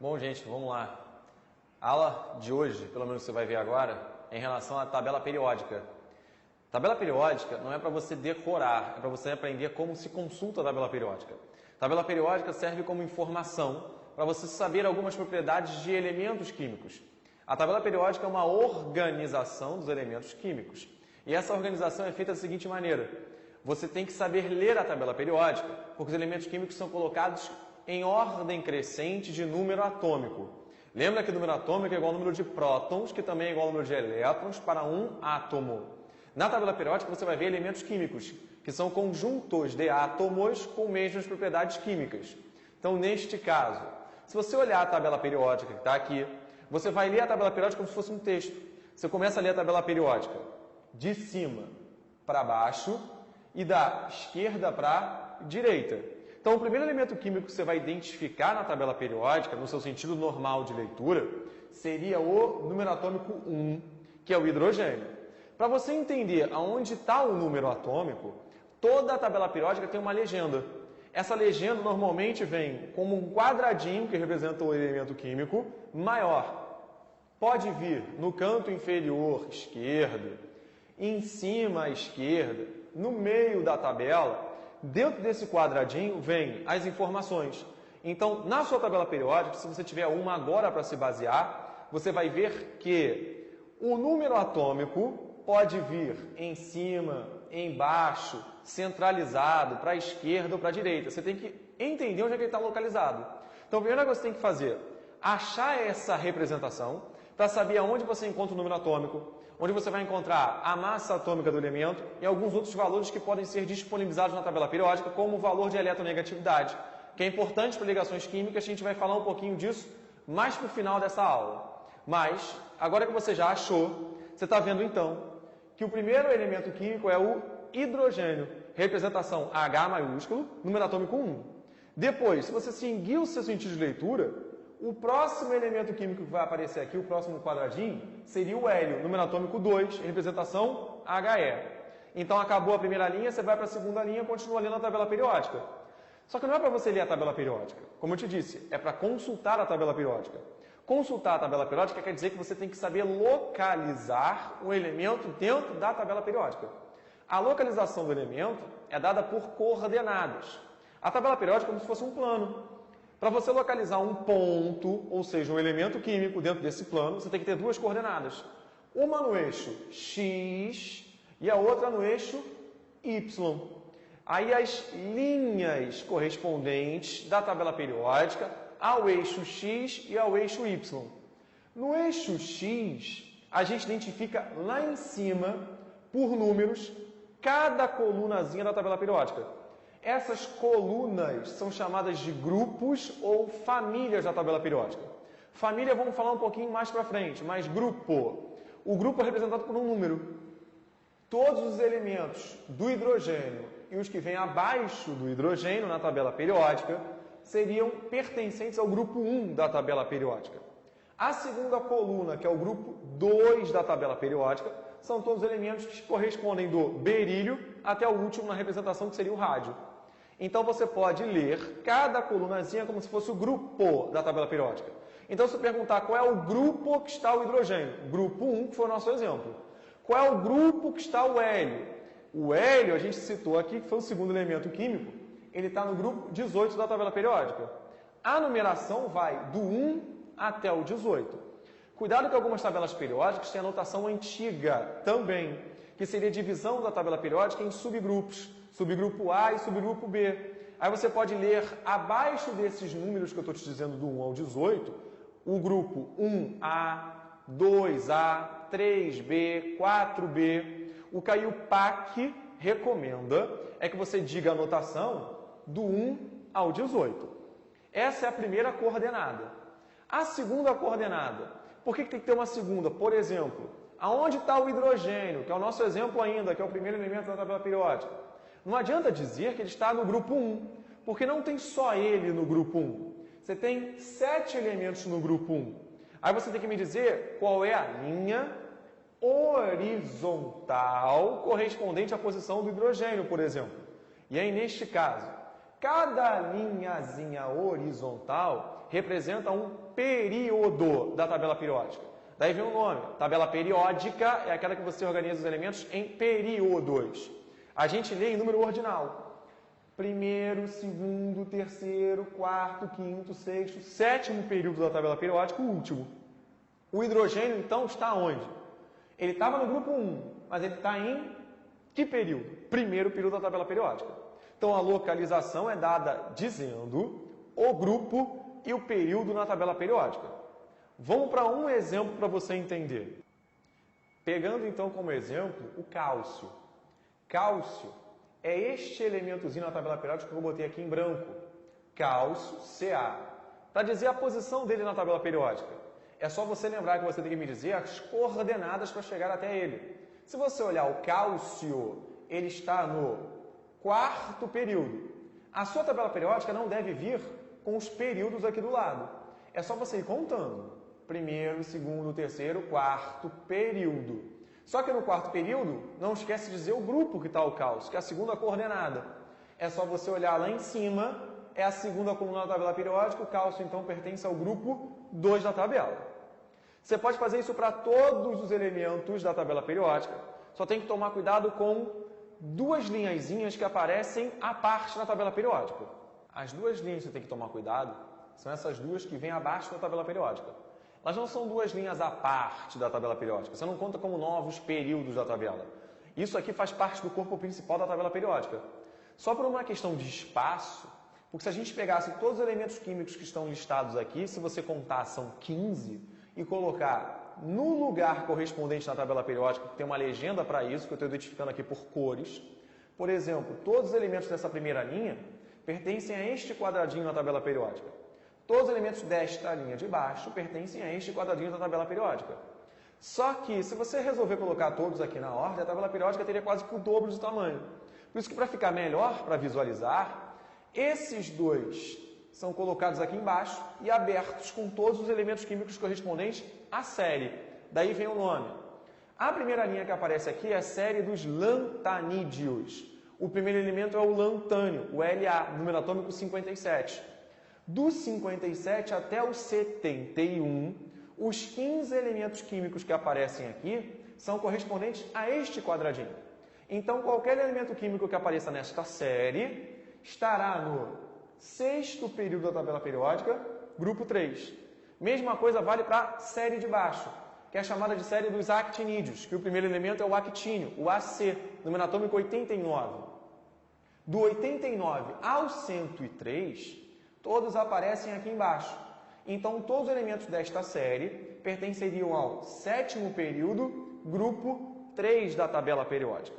Bom, gente, vamos lá. A aula de hoje, pelo menos você vai ver agora, é em relação à tabela periódica. Tabela periódica não é para você decorar, é para você aprender como se consulta a tabela periódica. Tabela periódica serve como informação para você saber algumas propriedades de elementos químicos. A tabela periódica é uma organização dos elementos químicos. E essa organização é feita da seguinte maneira. Você tem que saber ler a tabela periódica, porque os elementos químicos são colocados em ordem crescente de número atômico. Lembra que o número atômico é igual ao número de prótons, que também é igual ao número de elétrons para um átomo. Na tabela periódica você vai ver elementos químicos, que são conjuntos de átomos com mesmas propriedades químicas. Então, neste caso, se você olhar a tabela periódica que está aqui, você vai ler a tabela periódica como se fosse um texto. Você começa a ler a tabela periódica de cima para baixo e da esquerda para a direita. Então, o primeiro elemento químico que você vai identificar na tabela periódica, no seu sentido normal de leitura, seria o número atômico 1, que é o hidrogênio. Para você entender aonde está o número atômico, toda a tabela periódica tem uma legenda. Essa legenda normalmente vem como um quadradinho, que representa o elemento químico, maior. Pode vir no canto inferior esquerdo, em cima à esquerda, no meio da tabela. Dentro desse quadradinho vem as informações. Então, na sua tabela periódica, se você tiver uma agora para se basear, você vai ver que o número atômico pode vir em cima, embaixo, centralizado, para a esquerda ou para a direita. Você tem que entender onde é que ele está localizado. Então, a primeira coisa que você tem que fazer, achar essa representação para saber aonde você encontra o número atômico, onde você vai encontrar a massa atômica do elemento e alguns outros valores que podem ser disponibilizados na tabela periódica, como o valor de eletronegatividade, que é importante para ligações químicas. A gente vai falar um pouquinho disso mais para o final dessa aula. Mas, agora que você já achou, você está vendo então que o primeiro elemento químico é o hidrogênio, representação H maiúsculo, número atômico 1. Depois, se você seguir o seu sentido de leitura, o próximo elemento químico que vai aparecer aqui, o próximo quadradinho, seria o hélio, número atômico 2, representação He. Então, acabou a primeira linha, você vai para a segunda linha e continua lendo a tabela periódica. Só que não é para você ler a tabela periódica. Como eu te disse, é para consultar a tabela periódica. Consultar a tabela periódica quer dizer que você tem que saber localizar o elemento dentro da tabela periódica. A localização do elemento é dada por coordenadas. A tabela periódica é como se fosse um plano. Para você localizar um ponto, ou seja, um elemento químico dentro desse plano, você tem que ter duas coordenadas. Uma no eixo x e a outra no eixo y. Aí as linhas correspondentes da tabela periódica ao eixo x e ao eixo y. No eixo x, a gente identifica lá em cima, por números, cada colunazinha da tabela periódica. Essas colunas são chamadas de grupos ou famílias da tabela periódica. Família vamos falar um pouquinho mais para frente, mas grupo. O grupo é representado por um número. Todos os elementos do hidrogênio e os que vêm abaixo do hidrogênio na tabela periódica seriam pertencentes ao grupo 1 da tabela periódica. A segunda coluna, que é o grupo 2 da tabela periódica, são todos os elementos que correspondem do berílio até o último na representação, que seria o rádio. Então, você pode ler cada colunazinha como se fosse o grupo da tabela periódica. Então, se eu perguntar qual é o grupo que está o hidrogênio, grupo 1, que foi o nosso exemplo. Qual é o grupo que está o hélio? O hélio, a gente citou aqui, que foi o segundo elemento químico, ele está no grupo 18 da tabela periódica. A numeração vai do 1 até o 18. Cuidado que algumas tabelas periódicas têm a notação antiga também, que seria a divisão da tabela periódica em subgrupos, subgrupo A e subgrupo B. Aí você pode ler abaixo desses números que eu estou te dizendo do 1 ao 18, o grupo 1A, 2A, 3B, 4B. O Caio PAC recomenda é que você diga a notação do 1 ao 18. Essa é a primeira coordenada. A segunda coordenada, por que tem que ter uma segunda? Por exemplo, aonde está o hidrogênio, que é o nosso exemplo ainda, que é o primeiro elemento da tabela periódica? Não adianta dizer que ele está no grupo 1, porque não tem só ele no grupo 1. Você tem 7 elementos no grupo 1. Aí você tem que me dizer qual é a linha horizontal correspondente à posição do hidrogênio, por exemplo. E aí, neste caso, cada linhazinha horizontal representa um período da tabela periódica. Daí vem o nome. Tabela periódica é aquela que você organiza os elementos em períodos. A gente lê em número ordinal. Primeiro, segundo, terceiro, quarto, quinto, sexto, sétimo período da tabela periódica, o último. O hidrogênio, então, está onde? Ele estava no grupo 1, mas ele está em que período? Primeiro período da tabela periódica. Então, a localização é dada dizendo o grupo e o período na tabela periódica. Vamos para um exemplo para você entender. Pegando, então, como exemplo, o cálcio. Cálcio é este elementozinho na tabela periódica que eu botei aqui em branco. Cálcio, Ca. Para dizer a posição dele na tabela periódica, é só você lembrar que você tem que me dizer as coordenadas para chegar até ele. Se você olhar o cálcio, ele está no quarto período. A sua tabela periódica não deve vir com os períodos aqui do lado. É só você ir contando. Primeiro, segundo, terceiro, quarto período. Só que no quarto período, não esquece de dizer o grupo que está o cálcio, que é a segunda coordenada. É só você olhar lá em cima, é a segunda coluna da tabela periódica, o cálcio então pertence ao grupo 2 da tabela. Você pode fazer isso para todos os elementos da tabela periódica, só tem que tomar cuidado com duas linhazinhas que aparecem à parte da tabela periódica. As duas linhas que você tem que tomar cuidado são essas duas que vêm abaixo da tabela periódica. Elas não são duas linhas à parte da tabela periódica, você não conta como novos períodos da tabela. Isso aqui faz parte do corpo principal da tabela periódica. Só por uma questão de espaço, porque se a gente pegasse todos os elementos químicos que estão listados aqui, se você contar são 15, e colocar no lugar correspondente na tabela periódica, que tem uma legenda para isso, que eu estou identificando aqui por cores. Por exemplo, todos os elementos dessa primeira linha pertencem a este quadradinho na tabela periódica. Todos os elementos desta linha de baixo pertencem a este quadradinho da tabela periódica. Só que, se você resolver colocar todos aqui na ordem, a tabela periódica teria quase que o dobro de tamanho. Por isso que, para ficar melhor para visualizar, esses dois são colocados aqui embaixo e abertos com todos os elementos químicos correspondentes à série. Daí vem o nome. A primeira linha que aparece aqui é a série dos lantanídeos. O primeiro elemento é o lantânio, o La, número atômico 57. Do 57 até o 71, os 15 elementos químicos que aparecem aqui são correspondentes a este quadradinho. Então, qualquer elemento químico que apareça nesta série estará no sexto período da tabela periódica, grupo 3. Mesma coisa vale para a série de baixo, que é chamada de série dos actinídeos, que o primeiro elemento é o actínio, o AC, número atômico 89. Do 89 ao 103, todos aparecem aqui embaixo. Então, todos os elementos desta série pertenceriam ao sétimo período, grupo 3 da tabela periódica.